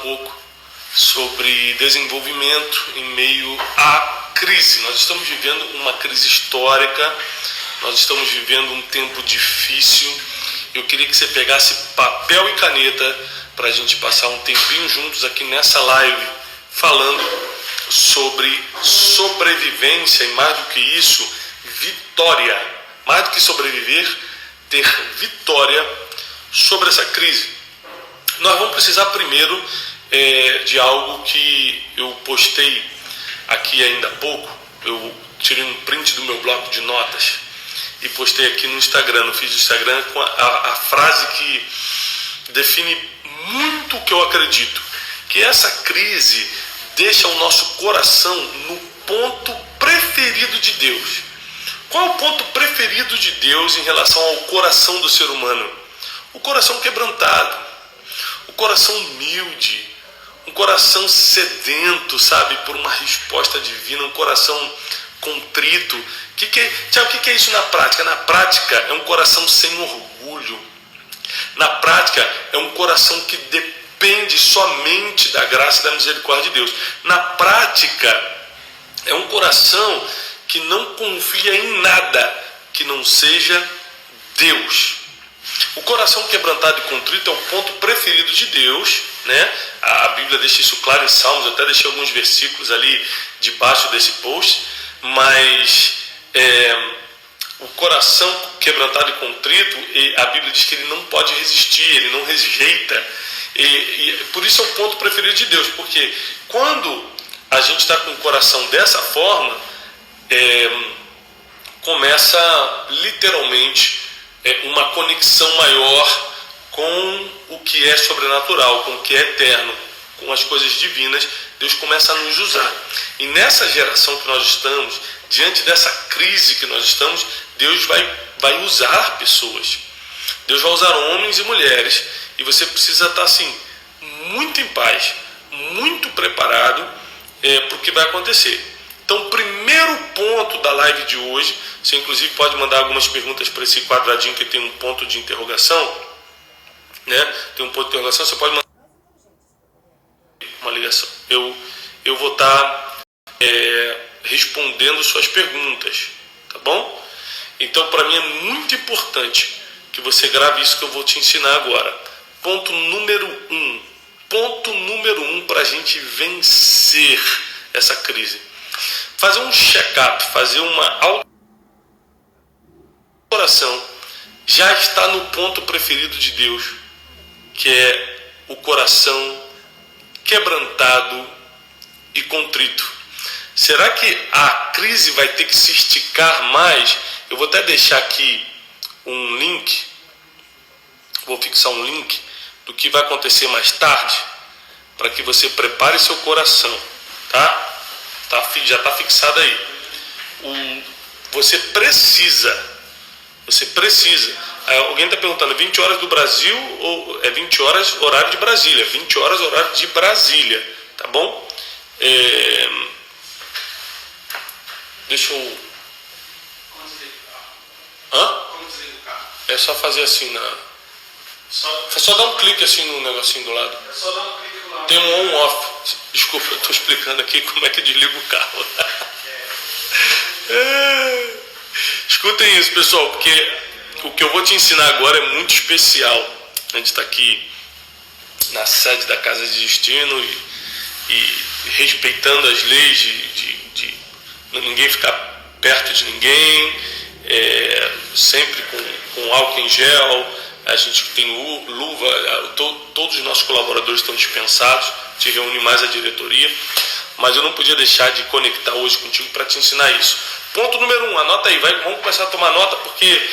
pouco sobre desenvolvimento em meio à crise. Nós estamos vivendo uma crise histórica, nós estamos vivendo um tempo difícil. Eu queria que você pegasse papel e caneta para a gente passar um tempinho juntos aqui nessa live, falando sobre sobrevivência e, mais do que isso, vitória. Mais do que sobreviver, ter vitória sobre essa crise. Nós vamos precisar primeiro de algo que eu postei aqui ainda há pouco. Eu tirei um print do meu bloco de notas e postei aqui no Instagram, no feed do Instagram, com a frase que define muito o que eu acredito, que essa crise deixa o nosso coração no ponto preferido de Deus. Qual é o ponto preferido de Deus em relação ao coração do ser humano? O coração quebrantado, o coração humilde, um coração sedento, sabe, por uma resposta divina, um coração contrito. Tiago, o que é isso na prática? Na prática é um coração sem orgulho. Na prática é um coração que depende somente da graça e da misericórdia de Deus. Na prática é um coração que não confia em nada que não seja Deus. O coração quebrantado e contrito é o ponto preferido de Deus, né? A Bíblia deixa isso claro em Salmos, eu até deixei alguns versículos ali debaixo desse post, mas o coração quebrantado e contrito, a Bíblia diz que ele não pode resistir, ele não rejeita, e por isso é o ponto preferido de Deus, porque quando a gente está com o coração dessa forma, começa literalmente uma conexão maior com o que é sobrenatural, com o que é eterno, com as coisas divinas. Deus começa a nos usar. E nessa geração que nós estamos, diante dessa crise que nós estamos, Deus vai usar pessoas. Deus vai usar homens e mulheres. E você precisa estar assim, muito em paz, muito preparado para o que vai acontecer. Então, o primeiro ponto da live de hoje, você inclusive pode mandar algumas perguntas para esse quadradinho que tem um ponto de interrogação, né? Tem um ponto de interrogação, você pode mandar uma ligação. Eu vou estar respondendo suas perguntas, tá bom? Então, para mim é muito importante que você grave isso que eu vou te ensinar agora. Ponto número 1. Ponto número 1 para a gente vencer essa crise. Fazer um check-up, fazer uma autocoração, já está no ponto preferido de Deus, que é o coração quebrantado e contrito. Será que a crise vai ter que se esticar mais? Eu vou até deixar aqui um link, vou fixar um link do que vai acontecer mais tarde, para que você prepare seu coração, tá? Já está fixado aí. Você precisa. Alguém está perguntando, 20 horas do Brasil ou é 20 horas horário de Brasília? 20 horas horário de Brasília, tá bom? Deixa eu... Como desliga o carro? Hã? Como desliga o carro? É só fazer assim na... Só dar um clique assim no negocinho do lado. É só dar um clique do lado. Tem um on-off. Desculpa, eu estou explicando aqui como é que desliga o carro. Escutem isso, pessoal, porque o que eu vou te ensinar agora é muito especial. A gente está aqui na sede da Casa de Destino e respeitando as leis de ninguém ficar perto de ninguém, sempre com álcool em gel. A gente tem luva, todos os nossos colaboradores estão dispensados, te reúne mais a diretoria, mas eu não podia deixar de conectar hoje contigo para te ensinar isso. Ponto número 1, anota aí, vamos começar a tomar nota, porque,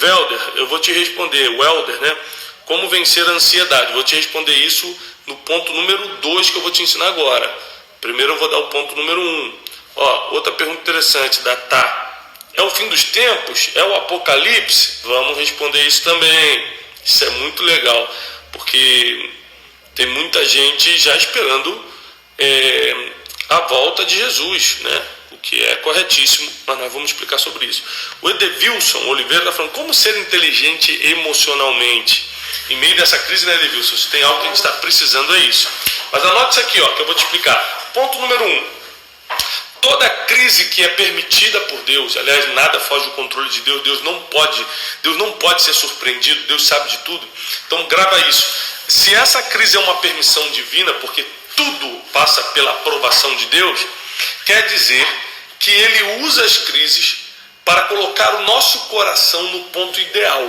Welder, eu vou te responder, Welder, né? Como vencer a ansiedade, vou te responder isso no ponto número 2 que eu vou te ensinar agora. Primeiro eu vou dar o ponto número 1. Outra pergunta interessante da Tá. É o fim dos tempos? É o apocalipse? Vamos responder isso também. Isso é muito legal, porque tem muita gente já esperando a volta de Jesus, né? O que é corretíssimo, mas nós vamos explicar sobre isso. O Edevilson Oliveira está falando como ser inteligente emocionalmente. Em meio dessa crise, né, Edevilson? Se tem algo que a gente está precisando é isso. Mas anote isso aqui, ó, que eu vou te explicar. Ponto número 1. Toda crise que é permitida por Deus, aliás, nada foge do controle de Deus, Deus não pode ser surpreendido, Deus sabe de tudo. Então grava isso. Se essa crise é uma permissão divina, porque tudo passa pela aprovação de Deus, quer dizer que Ele usa as crises para colocar o nosso coração no ponto ideal.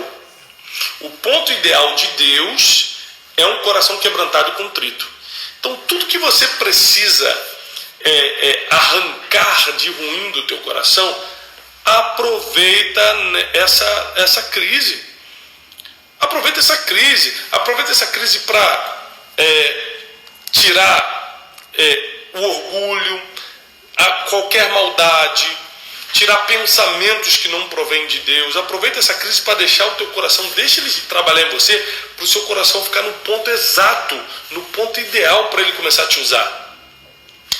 O ponto ideal de Deus é um coração quebrantado e contrito. Então tudo que você precisa arrancar de ruim do teu coração, aproveita essa crise. Aproveita essa crise para tirar o orgulho, qualquer maldade, tirar pensamentos que não provêm de Deus. Aproveita essa crise para deixar o teu coração, deixa ele trabalhar em você, para o seu coração ficar no ponto exato, no ponto ideal para ele começar a te usar.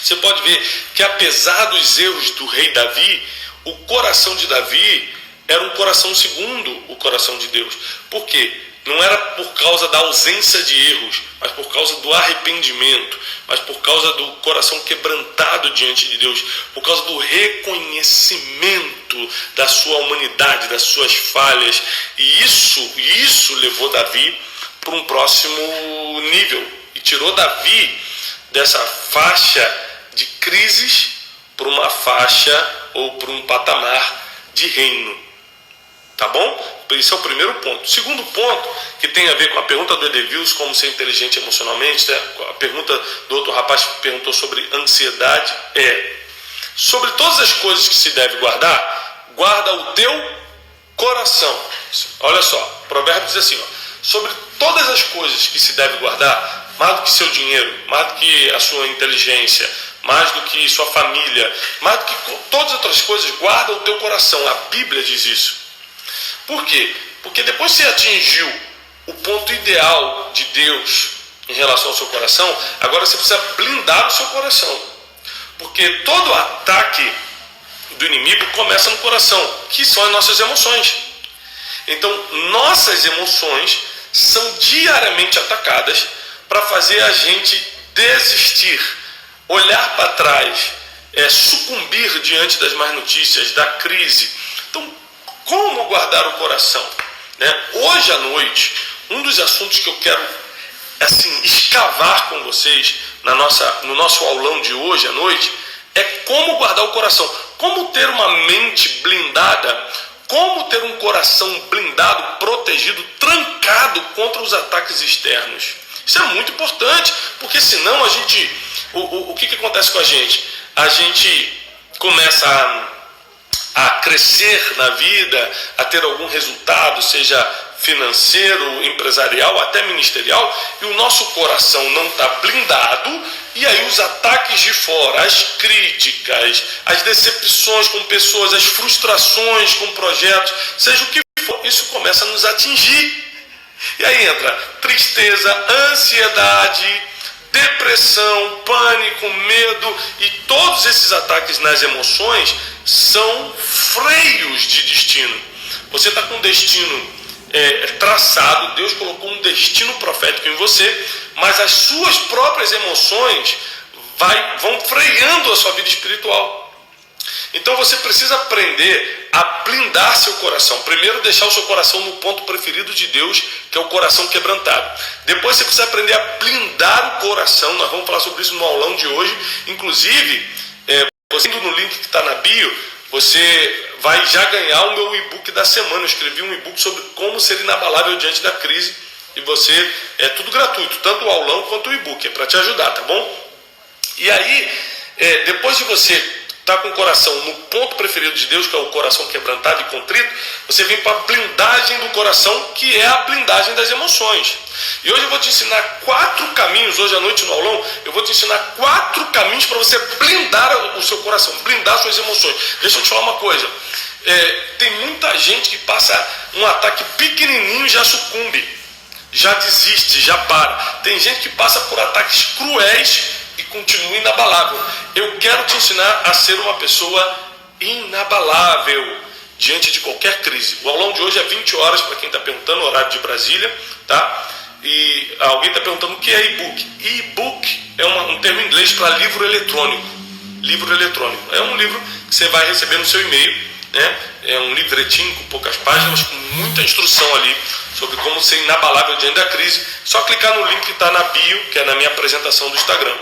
Você pode ver que apesar dos erros do rei Davi, o coração de Davi era um coração segundo o coração de Deus. Por quê? Não era por causa da ausência de erros, mas por causa do arrependimento, mas por causa do coração quebrantado diante de Deus, por causa do reconhecimento da sua humanidade, das suas falhas. E isso levou Davi para um próximo nível e tirou Davi dessa faixa de crises para uma faixa ou para um patamar de reino. Tá bom? Esse é o primeiro ponto. Segundo ponto, que tem a ver com a pergunta do Edevilson, como ser inteligente emocionalmente, né? A pergunta do outro rapaz que perguntou sobre ansiedade sobre todas as coisas que se deve guardar, guarda o teu coração. Olha só, o provérbio diz assim, ó, sobre todas as coisas que se deve guardar, mais do que seu dinheiro, mais do que a sua inteligência, mais do que sua família, mais do que todas as outras coisas, guarda o teu coração. A Bíblia diz isso. Por quê? Porque depois que você atingiu o ponto ideal de Deus em relação ao seu coração, agora você precisa blindar o seu coração. Porque todo ataque do inimigo começa no coração, que são as nossas emoções. Então, nossas emoções são diariamente atacadas para fazer a gente desistir, olhar para trás, sucumbir diante das más notícias, da crise. Então, como guardar o coração? Né? Hoje à noite, um dos assuntos que eu quero escavar com vocês no nosso aulão de hoje à noite é como guardar o coração, como ter uma mente blindada, como ter um coração blindado, protegido, trancado contra os ataques externos. Isso é muito importante, porque senão o que acontece com a gente? A gente começa a crescer na vida, a ter algum resultado, seja financeiro, empresarial, até ministerial, e o nosso coração não está blindado, e aí os ataques de fora, as críticas, as decepções com pessoas, as frustrações com projetos, seja o que for, isso começa a nos atingir. E aí entra tristeza, ansiedade, depressão, pânico, medo, e todos esses ataques nas emoções são freios de destino. Você está com um destino traçado, Deus colocou um destino profético em você, mas as suas próprias emoções vão freando a sua vida espiritual. Então você precisa aprender a blindar seu coração. Primeiro, deixar o seu coração no ponto preferido de Deus, que é o coração quebrantado. Depois você precisa aprender a blindar o coração. Nós vamos falar sobre isso no aulão de hoje. Inclusive, você indo no link que está na bio, você vai já ganhar o meu e-book da semana. Eu escrevi um e-book sobre como ser inabalável diante da crise. E você, é tudo gratuito, tanto o aulão quanto o e-book. É para te ajudar, tá bom? E aí, depois de você está com o coração no ponto preferido de Deus, que é o coração quebrantado e contrito, você vem para a blindagem do coração, que é a blindagem das emoções. E hoje eu vou te ensinar 4 caminhos, hoje à noite no aulão, eu vou te ensinar 4 caminhos para você blindar o seu coração, blindar suas emoções. Deixa eu te falar uma coisa, tem muita gente que passa um ataque pequenininho e já sucumbe, já desiste, já para. Tem gente que passa por ataques cruéis e continua inabalável. Eu quero te ensinar a ser uma pessoa inabalável diante de qualquer crise. O aulão de hoje é 20 horas, para quem está perguntando, horário de Brasília, tá? E alguém está perguntando o que é e-book. E-book é um termo em inglês para livro eletrônico. Livro eletrônico. É um livro que você vai receber no seu e-mail, né? É um livretinho com poucas páginas, com muita instrução ali sobre como ser inabalável diante da crise. Só clicar no link que está na bio, que é na minha apresentação do Instagram.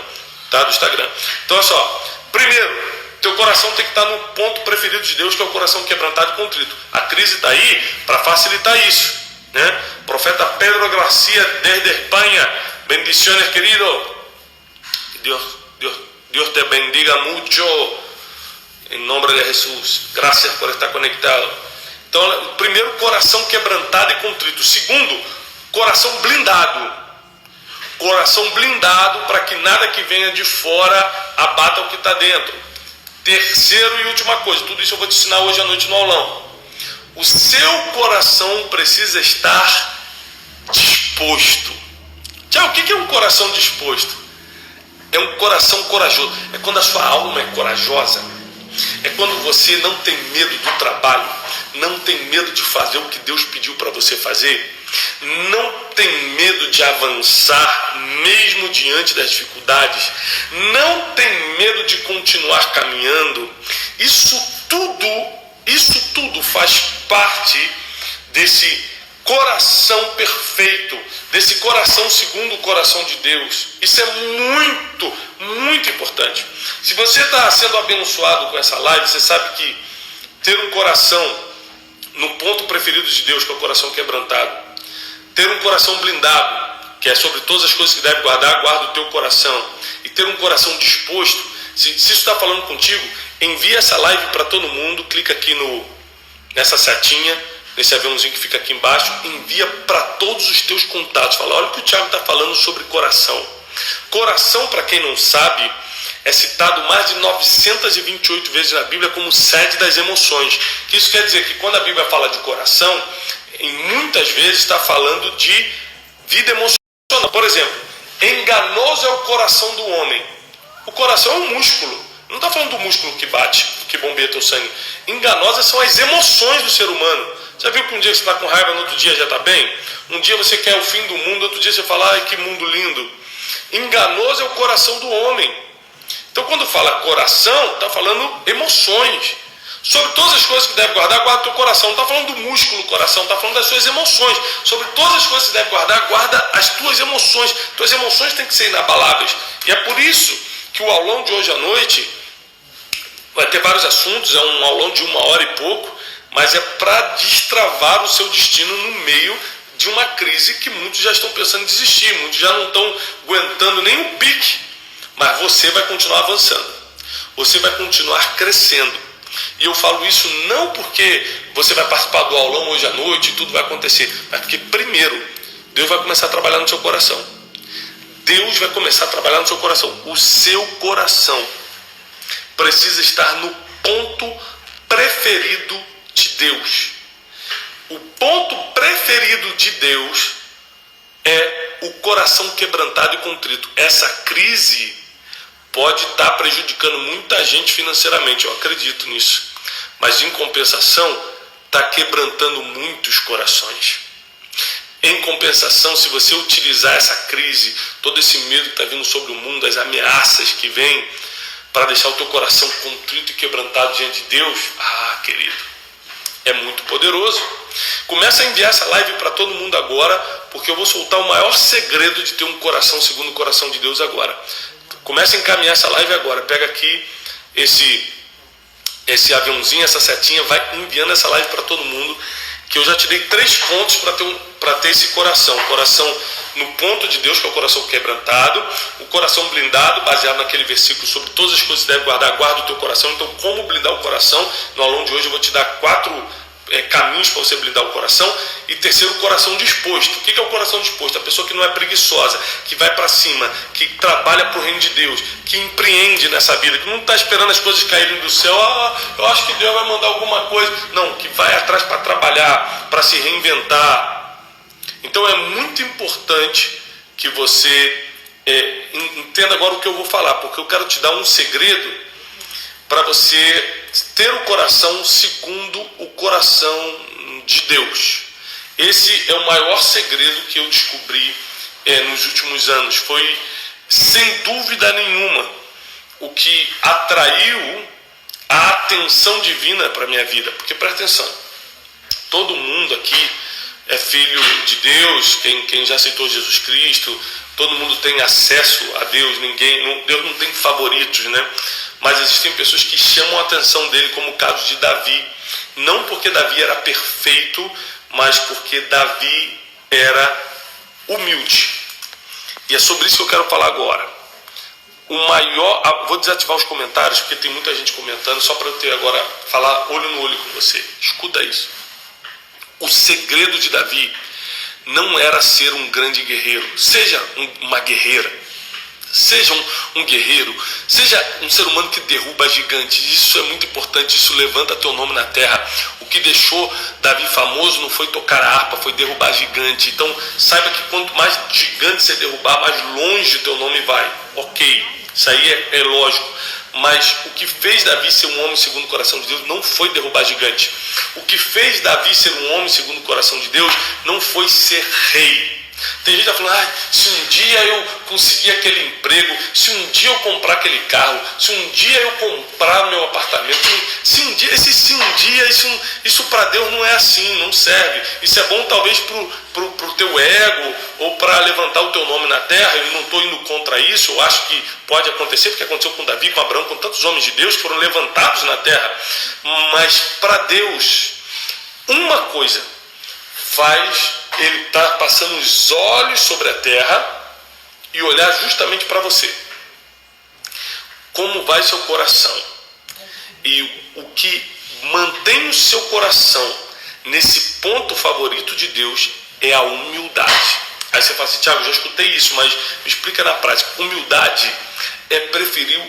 Tá? Do Instagram. Então, olha só. Primeiro, teu coração tem que estar no ponto preferido de Deus, que é o coração quebrantado e contrito. A crise está aí para facilitar isso, né? Profeta Pedro Garcia desde Espanha. Bendiciones, querido. Dios te bendiga mucho. Em nome de Jesus. Graças por estar conectado. Então, primeiro, coração quebrantado e contrito. Segundo, coração blindado. Coração blindado para que nada que venha de fora abata o que está dentro. Terceiro e última coisa, tudo isso eu vou te ensinar hoje à noite no aulão. O seu coração precisa estar disposto. Tiago, o que é um coração disposto? É um coração corajoso. É quando a sua alma é corajosa. É quando você não tem medo do trabalho, não tem medo de fazer o que Deus pediu para você fazer, não tem medo de avançar mesmo diante das dificuldades, não tem medo de continuar caminhando. Isso tudo faz parte desse coração perfeito, desse coração segundo o coração de Deus. Isso é muito, muito importante. Se você está sendo abençoado com essa live, você sabe que ter um coração no ponto preferido de Deus, que é o coração quebrantado, ter um coração blindado, que é sobre todas as coisas que deve guardar, guarda o teu coração, e ter um coração disposto. Se isso está falando contigo, envia essa live para todo mundo, clica aqui nessa setinha, nesse aviãozinho que fica aqui embaixo, envia para todos os teus contatos. Fala, olha o que o Tiago está falando sobre coração. Coração, para quem não sabe, é citado mais de 928 vezes na Bíblia como sede das emoções. Que isso quer dizer que quando a Bíblia fala de coração, em muitas vezes está falando de vida emocional. Por exemplo, enganoso é o coração do homem. O coração é um músculo. Não está falando do músculo que bate, que bombeia teu sangue. Enganosas são as emoções do ser humano. Já viu que um dia você está com raiva, no outro dia já está bem? Um dia você quer o fim do mundo, outro dia você fala, ai que mundo lindo. Enganoso é o coração do homem. Então quando fala coração, está falando emoções. Sobre todas as coisas que deve guardar, guarda o teu coração. Não está falando do músculo do coração, está falando das suas emoções. Sobre todas as coisas que deve guardar, guarda as tuas emoções. Tuas emoções têm que ser inabaláveis. E é por isso que o aulão de hoje à noite vai ter vários assuntos, é um aulão de 1 hora e pouco, mas é para destravar o seu destino no meio de uma crise que muitos já estão pensando em desistir, muitos já não estão aguentando nem o pique, mas você vai continuar avançando, você vai continuar crescendo. E eu falo isso não porque você vai participar do aulão hoje à noite e tudo vai acontecer, mas porque primeiro Deus vai começar a trabalhar no seu coração. Deus vai começar a trabalhar no seu coração. O seu coração precisa estar no ponto preferido de Deus. O ponto preferido de Deus é o coração quebrantado e contrito. Essa crise pode estar prejudicando muita gente financeiramente, eu acredito nisso. Mas em compensação, está quebrantando muitos corações. Em compensação, se você utilizar essa crise, todo esse medo que está vindo sobre o mundo, as ameaças que vêm, para deixar o teu coração contrito e quebrantado diante de Deus, querido, é muito poderoso. Começa a enviar essa live para todo mundo agora, porque eu vou soltar o maior segredo de ter um coração segundo o coração de Deus agora. Começa a encaminhar essa live agora. Pega aqui esse aviãozinho, essa setinha, vai enviando essa live para todo mundo, que eu já te dei 3 pontos para ter esse coração. O coração no ponto de Deus, que é o coração quebrantado, o coração blindado, baseado naquele versículo sobre todas as coisas que deve guardar, guarda o teu coração. Então, como blindar o coração? No aulão de hoje eu vou te dar 4 caminhos para você blindar o coração. E terceiro, o coração disposto. O que é o coração disposto? A pessoa que não é preguiçosa, que vai para cima, que trabalha para o reino de Deus, que empreende nessa vida, que não está esperando as coisas caírem do céu. Eu acho que Deus vai mandar alguma coisa. Não, que vai atrás para trabalhar, para se reinventar. Então é muito importante que você entenda agora o que eu vou falar, porque eu quero te dar um segredo para você ter o coração segundo o coração de Deus. Esse é o maior segredo que eu descobri nos últimos anos. Foi sem dúvida nenhuma, o que atraiu a atenção divina para a minha vida. Porque presta atenção, todo mundo aqui é filho de Deus, quem já aceitou Jesus Cristo, todo mundo tem acesso a Deus, Deus não tem favoritos, né? Mas existem pessoas que chamam a atenção dele, como o caso de Davi, não porque Davi era perfeito, mas porque Davi era humilde. E é sobre isso que eu quero falar agora. Vou desativar os comentários, porque tem muita gente comentando, só para eu ter agora, falar olho no olho com você. Escuta isso. O segredo de Davi não era ser um grande guerreiro. Seja uma guerreira, seja um guerreiro, seja um ser humano que derruba gigantes. Isso é muito importante, isso levanta teu nome na terra. O que deixou Davi famoso não foi tocar a harpa, foi derrubar gigante. Então saiba que quanto mais gigante você derrubar, mais longe teu nome vai. Ok, isso aí é lógico. Mas o que fez Davi ser um homem segundo o coração de Deus não foi derrubar gigante. O que fez Davi ser um homem segundo o coração de Deus não foi ser rei. Tem gente que está falando, se um dia eu conseguir aquele emprego, se um dia eu comprar aquele carro, se um dia eu comprar meu apartamento, isso para Deus não é assim, não serve. Isso é bom talvez pro teu ego ou para levantar o teu nome na terra. Eu não estou indo contra isso, eu acho que pode acontecer, porque aconteceu com Davi, com Abraão, com tantos homens de Deus que foram levantados na terra. Mas para Deus, uma coisa faz ele estar passando os olhos sobre a terra e olhar justamente para você. Como vai seu coração? E o que mantém o seu coração nesse ponto favorito de Deus é a humildade. Aí você fala assim, Tiago, já escutei isso, mas me explica na prática. Humildade é preferir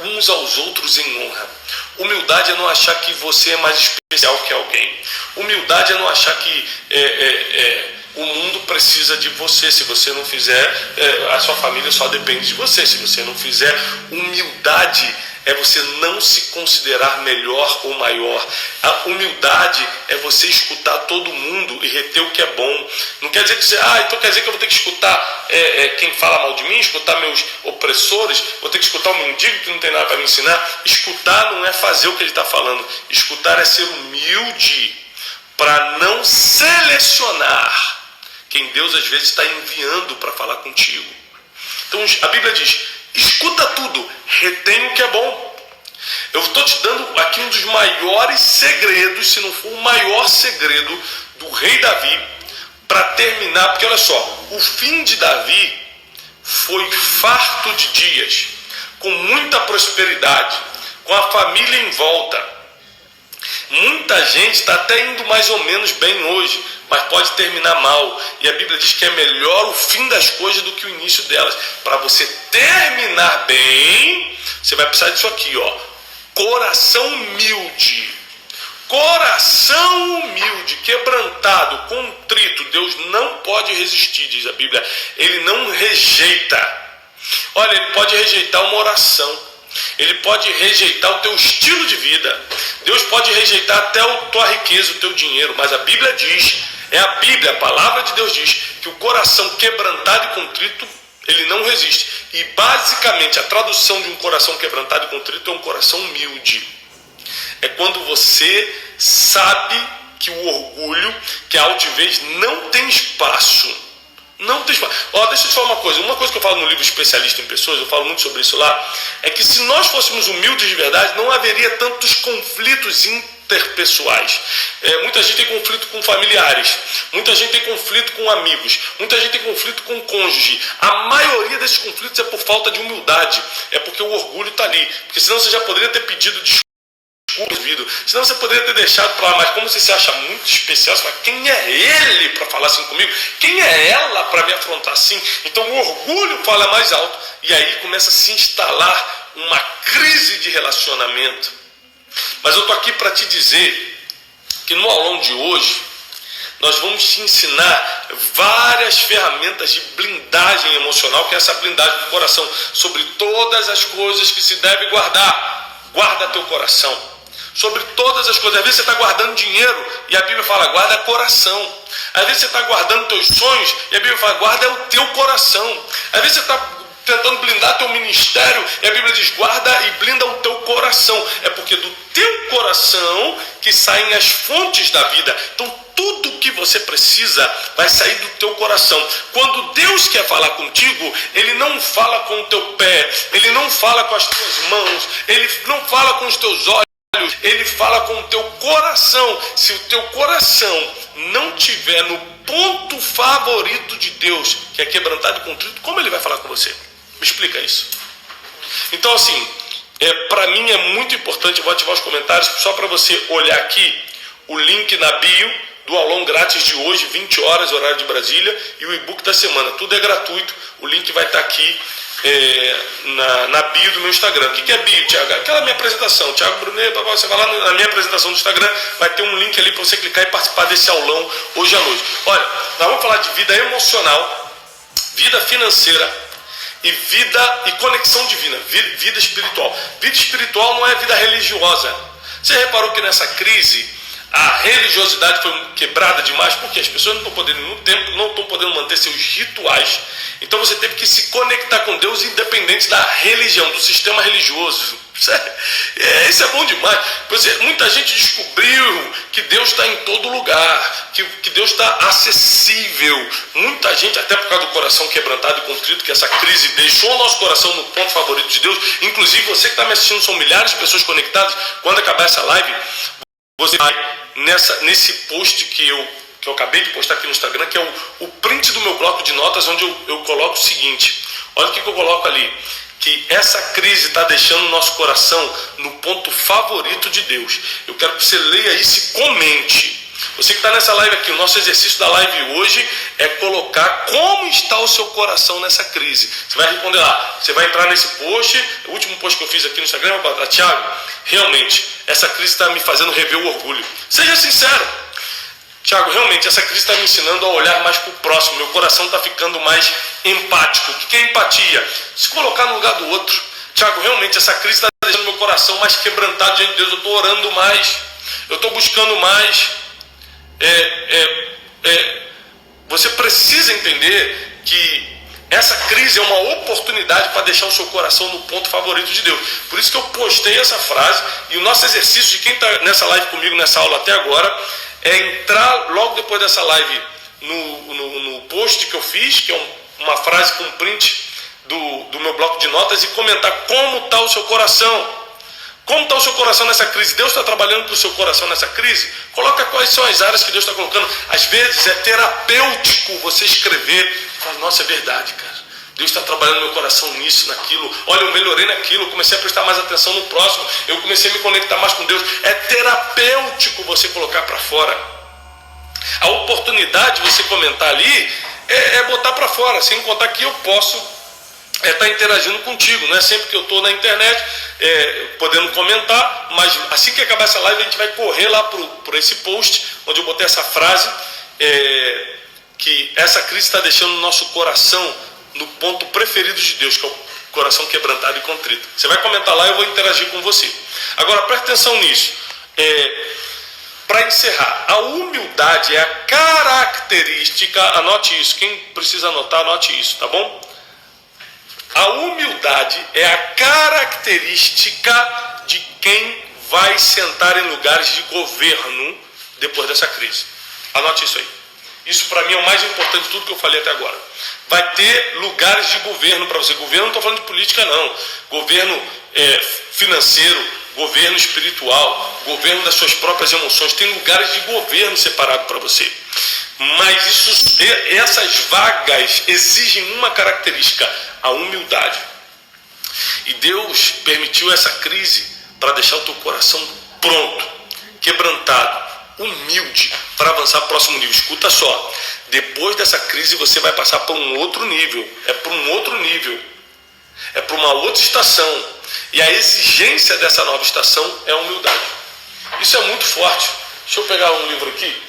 uns aos outros em honra. Humildade é não achar que você é mais especial que alguém. Humildade é não achar que o mundo precisa de você. Se você não fizer, a sua família só depende de você. Se você não fizer, humildade é você não se considerar melhor ou maior. A humildade é você escutar todo mundo e reter o que é bom. Não quer dizer que você, então quer dizer que eu vou ter que escutar quem fala mal de mim, escutar meus opressores, vou ter que escutar o mendigo que não tem nada para me ensinar. Escutar não é fazer o que ele está falando. Escutar é ser humilde para não selecionar quem Deus às vezes está enviando para falar contigo. Então a Bíblia diz, escuta tudo, retém o que é bom. Eu estou te dando aqui um dos maiores segredos, se não for o maior segredo do rei Davi, para terminar, porque olha só, o fim de Davi foi farto de dias, com muita prosperidade, com a família em volta. Muita gente está até indo mais ou menos bem hoje, mas pode terminar mal. E a Bíblia diz que é melhor o fim das coisas do que o início delas. Para você terminar bem, você vai precisar disso aqui, ó. Coração humilde. Coração humilde, quebrantado, contrito. Deus não pode resistir, diz a Bíblia. Ele não rejeita. Olha, ele pode rejeitar uma oração. Ele pode rejeitar o teu estilo de vida. Deus pode rejeitar até a tua riqueza, o teu dinheiro. Mas a Bíblia diz, a Bíblia, a palavra de Deus diz que o coração quebrantado e contrito, ele não resiste. E basicamente a tradução de um coração quebrantado e contrito é um coração humilde. É quando você sabe que o orgulho, que a altivez não tem espaço. Não tem espaço. Deixa eu te falar uma coisa que eu falo no livro Especialista em Pessoas, eu falo muito sobre isso lá, é que se nós fôssemos humildes de verdade, não haveria tantos conflitos interpessoais. Muita gente tem conflito com familiares, muita gente tem conflito com amigos, muita gente tem conflito com cônjuge. A maioria desses conflitos é por falta de humildade, é porque o orgulho está ali, porque senão você já poderia ter pedido desculpa. Senão você poderia ter deixado para lá, mas como você se acha muito especial, você fala, quem é ele para falar assim comigo? Quem é ela para me afrontar assim? Então o orgulho fala mais alto e aí começa a se instalar uma crise de relacionamento. Mas eu estou aqui para te dizer que no aulão de hoje nós vamos te ensinar várias ferramentas de blindagem emocional, que é essa blindagem do coração, sobre todas as coisas que se deve guardar. Guarda teu coração. Sobre todas as coisas. Às vezes você está guardando dinheiro e a Bíblia fala, guarda coração. Às vezes você está guardando teus sonhos e a Bíblia fala, guarda o teu coração. Às vezes você está tentando blindar ministério, e a Bíblia diz, guarda e blinda o teu coração. É porque do teu coração que saem as fontes da vida. Então tudo que você precisa vai sair do teu coração. Quando Deus quer falar contigo, Ele não fala com o teu pé, Ele não fala com as tuas mãos, Ele não fala com os teus olhos, Ele fala com o teu coração. Se o teu coração não tiver no ponto favorito de Deus, que é quebrantado e contrito, como Ele vai falar com você? Me explica isso. Então assim, para mim é muito importante, eu vou ativar os comentários, só para você olhar aqui, o link na bio do aulão grátis de hoje, 20 horas, horário de Brasília, e o e-book da semana. Tudo é gratuito, o link vai estar aqui na bio do meu Instagram. O que é bio, Thiago? Aquela minha apresentação, Thiago Brunet, você vai lá na minha apresentação do Instagram, vai ter um link ali para você clicar e participar desse aulão hoje à noite. Olha, nós vamos falar de vida emocional, vida financeira e conexão divina, vida espiritual. Vida espiritual não é vida religiosa. Você reparou que nessa crise a religiosidade foi quebrada demais, porque as pessoas não estão podendo, no tempo, não estão podendo manter seus rituais. Então você teve que se conectar com Deus independente da religião, do sistema religioso. Isso é bom demais. Muita gente descobriu que Deus está em todo lugar, que Deus está acessível. Muita gente, até por causa do coração quebrantado e contrito, que essa crise deixou o nosso coração no ponto favorito de Deus. Inclusive você que está me assistindo, são milhares de pessoas conectadas. Quando acabar essa live, você vai nesse post que eu acabei de postar aqui no Instagram, que é o print do meu bloco de notas, onde eu coloco o seguinte. Olha o que eu coloco ali. Que essa crise está deixando o nosso coração no ponto favorito de Deus. Eu quero que você leia isso e comente. Você que está nessa live aqui, o nosso exercício da live hoje é colocar como está o seu coração nessa crise. Você vai responder lá, você vai entrar nesse post, o último post que eu fiz aqui no Instagram, vai botar, Thiago, realmente, essa crise está me fazendo rever o orgulho. Seja sincero. Thiago, realmente, essa crise está me ensinando a olhar mais para o próximo. Meu coração está ficando mais empático. O que é empatia? Se colocar no lugar do outro. Thiago, realmente, essa crise está deixando meu coração mais quebrantado diante de Deus. Eu estou orando mais. Eu estou buscando mais. Você precisa entender que essa crise é uma oportunidade para deixar o seu coração no ponto favorito de Deus. Por isso que eu postei essa frase. E o nosso exercício de quem está nessa live comigo, nessa aula até agora, é entrar logo depois dessa live no post que eu fiz, que é uma frase com print do meu bloco de notas, e comentar como está o seu coração. Como está o seu coração nessa crise? Deus está trabalhando para o seu coração nessa crise? Coloca quais são as áreas que Deus está colocando. Às vezes é terapêutico você escrever. Fala, nossa, é verdade, cara. Deus está trabalhando no meu coração nisso, naquilo. Olha, eu melhorei naquilo, eu comecei a prestar mais atenção no próximo, eu comecei a me conectar mais com Deus. É terapêutico você colocar para fora. A oportunidade de você comentar ali é botar para fora, sem contar que eu posso estar interagindo contigo. Não é sempre que eu estou na internet podendo comentar, mas assim que acabar essa live a gente vai correr lá por esse post, onde eu botei essa frase, que essa crise está deixando o nosso coração no ponto preferido de Deus, que é o coração quebrantado e contrito. Você vai comentar lá e eu vou interagir com você. Agora preste atenção nisso. Para encerrar, a humildade é a característica, anote isso, quem precisa anotar, anote isso, tá bom? A humildade é a característica de quem vai sentar em lugares de governo depois dessa crise. Anote isso aí. Isso para mim é o mais importante de tudo que eu falei até agora. Vai ter lugares de governo para você. Governo, não estou falando de política não. Governo financeiro, governo espiritual, governo das suas próprias emoções. Tem lugares de governo separado para você. Mas essas vagas exigem uma característica, a humildade. E Deus permitiu essa crise para deixar o teu coração pronto, quebrantado, humilde, para avançar para o próximo nível. Escuta só, depois dessa crise você vai passar para um outro nível, para um outro nível, para uma outra estação. E a exigência dessa nova estação é a humildade. Isso é muito forte. Deixa eu pegar um livro aqui.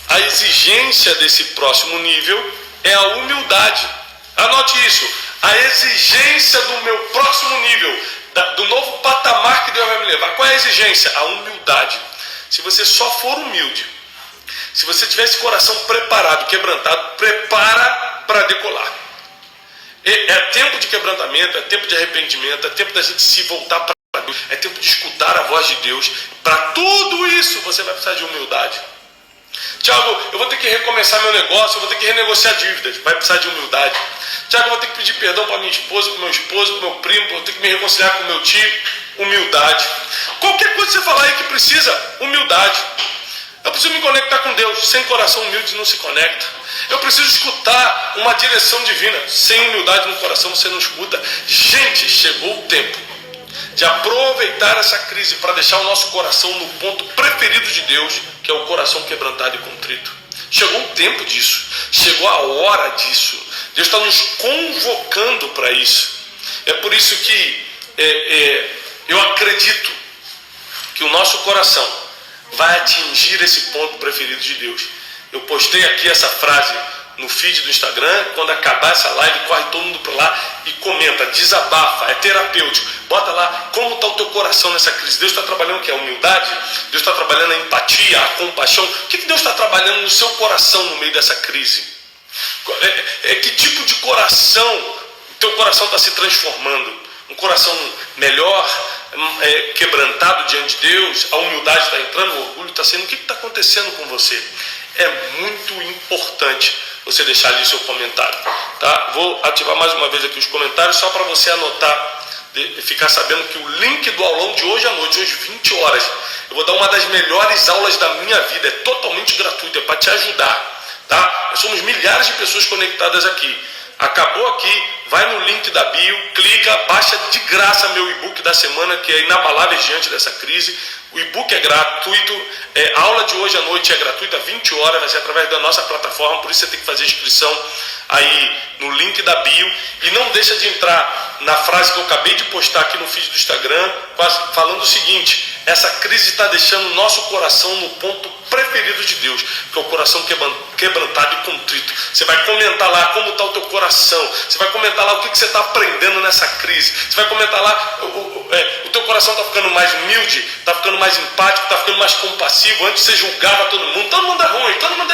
A exigência desse próximo nível é a humildade. Anote isso. A exigência do meu próximo nível, do novo patamar que Deus vai me levar. Qual é a exigência? A humildade. Se você só for humilde, se você tiver esse coração preparado, quebrantado, prepara para decolar. É tempo de quebrantamento, é tempo de arrependimento, é tempo da gente se voltar para Deus, é tempo de escutar a voz de Deus. Para tudo isso você vai precisar de humildade. Tiago, eu vou ter que recomeçar meu negócio, eu vou ter que renegociar dívidas, vai precisar de humildade. Tiago, eu vou ter que pedir perdão para minha esposa, para meu esposo, para meu primo, eu vou ter que me reconciliar com meu tio, humildade. Qualquer coisa que você falar aí que precisa, humildade. Eu preciso me conectar com Deus, sem coração humilde não se conecta. Eu preciso escutar uma direção divina, sem humildade no coração você não escuta. Gente, chegou o tempo de aproveitar essa crise para deixar o nosso coração no ponto preferido de Deus, que é o coração quebrantado e contrito. Chegou o tempo disso, chegou a hora disso. Deus está nos convocando para isso. É por isso que eu acredito que o nosso coração vai atingir esse ponto preferido de Deus. Eu postei aqui essa frase no feed do Instagram. Quando acabar essa live, corre todo mundo para lá e comenta, desabafa, é terapêutico. Bota lá como está o teu coração nessa crise. Deus está trabalhando o que? A humildade? Deus está trabalhando a empatia, a compaixão? O que Deus está trabalhando no seu coração no meio dessa crise? Que tipo de coração o teu coração está se transformando? Um coração melhor, quebrantado diante de Deus, a humildade está entrando, o orgulho está saindo. O que está acontecendo com você? É muito importante você deixar ali seu comentário, tá? Vou ativar mais uma vez aqui os comentários, só para você anotar, ficar sabendo que o link do aulão de hoje à noite, hoje 20 horas, eu vou dar uma das melhores aulas da minha vida, é totalmente gratuito, é para te ajudar, tá? Nós somos milhares de pessoas conectadas aqui. Acabou aqui, vai no link da bio, clica, baixa de graça meu e-book da semana, que é Inabaláveis Diante dessa Crise. O e-book é gratuito, a aula de hoje à noite é gratuita, 20 horas, vai ser através da nossa plataforma, por isso você tem que fazer inscrição aí no link da bio. E não deixa de entrar na frase que eu acabei de postar aqui no feed do Instagram, falando o seguinte: essa crise está deixando o nosso coração no ponto preferido de Deus, que é o coração quebrantado e contrito. Você vai comentar lá como está o teu coração, você vai comentar lá o que você está aprendendo nessa crise, você vai comentar lá o teu coração está ficando mais humilde, está ficando mais empático, está ficando mais compassivo. Antes você julgava todo mundo é ruim, todo mundo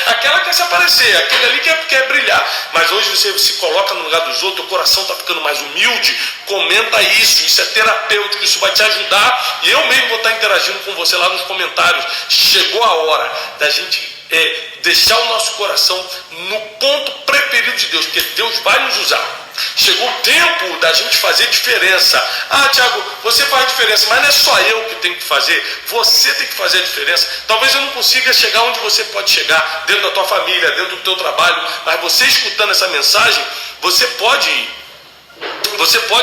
aquela quer se aparecer, aquele ali quer brilhar, mas hoje você se coloca no lugar dos outros, teu coração está ficando mais humilde. Comenta isso é terapêutico, isso vai te ajudar, e eu mesmo vou estar interagindo com você lá nos comentários. Chegou a hora da gente deixar o nosso coração no ponto preferido de Deus, porque Deus vai nos usar. Chegou o tempo da gente fazer diferença. Ah, Tiago, você faz diferença, mas não é só eu que tenho que fazer, você tem que fazer a diferença. Talvez eu não consiga chegar onde você pode chegar, dentro da tua família, dentro do teu trabalho, mas você escutando essa mensagem, você pode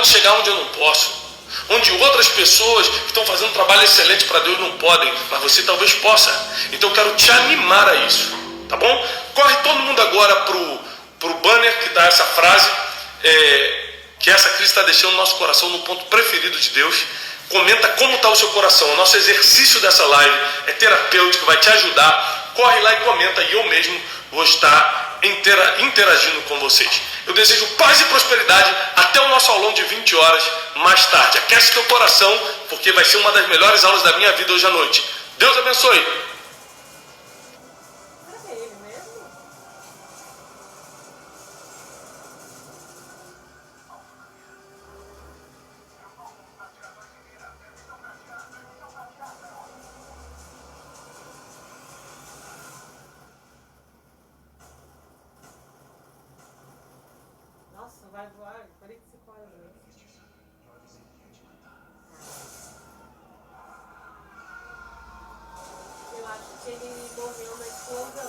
chegar onde eu não posso, onde outras pessoas que estão fazendo um trabalho excelente para Deus não podem, mas você talvez possa. Então eu quero te animar a isso, tá bom? Corre todo mundo agora pro banner que dá essa frase, que essa crise está deixando o nosso coração no ponto preferido de Deus. Comenta como está o seu coração. O nosso exercício dessa live é terapêutico, vai te ajudar. Corre lá e comenta, e eu mesmo vou estar interagindo com vocês. Eu desejo paz e prosperidade. Até o nosso aulão de 20 horas mais tarde. Aquece teu coração, porque vai ser uma das melhores aulas da minha vida hoje à noite. Deus abençoe. Vai voar, parei que você pode. Eu acho que ele morreu na explosão.